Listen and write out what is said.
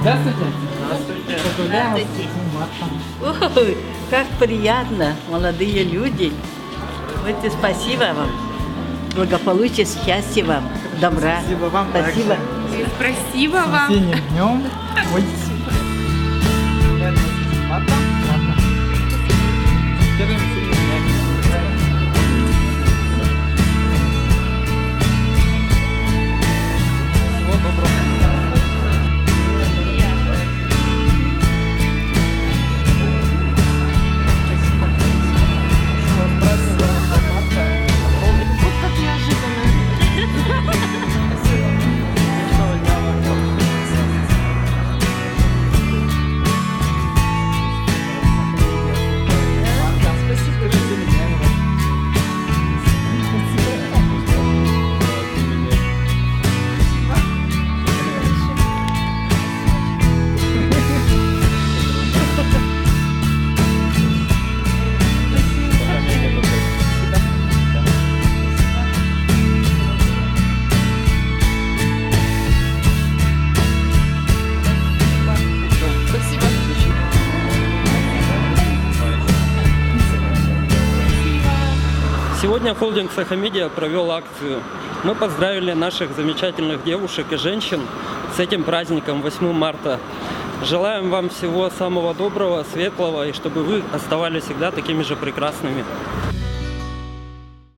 Здравствуйте. Здравствуйте. Поздравляем вас Здравствуйте. с 8 марта. Ой, как приятно, молодые люди. Вот и спасибо вам. Благополучия, счастья вам, добра. Спасибо вам Спасибо. также. Спасибо С вам. осенним днем. Ой. Поздравляем вас с 8 марта. Ладно. С первым осенним днем. Всего доброго. Сегодня холдинг Сахамедиа провел акцию. Мы поздравили наших замечательных девушек и женщин с этим праздником 8 марта. Желаем вам всего самого доброго, светлого и чтобы вы оставались всегда такими же прекрасными.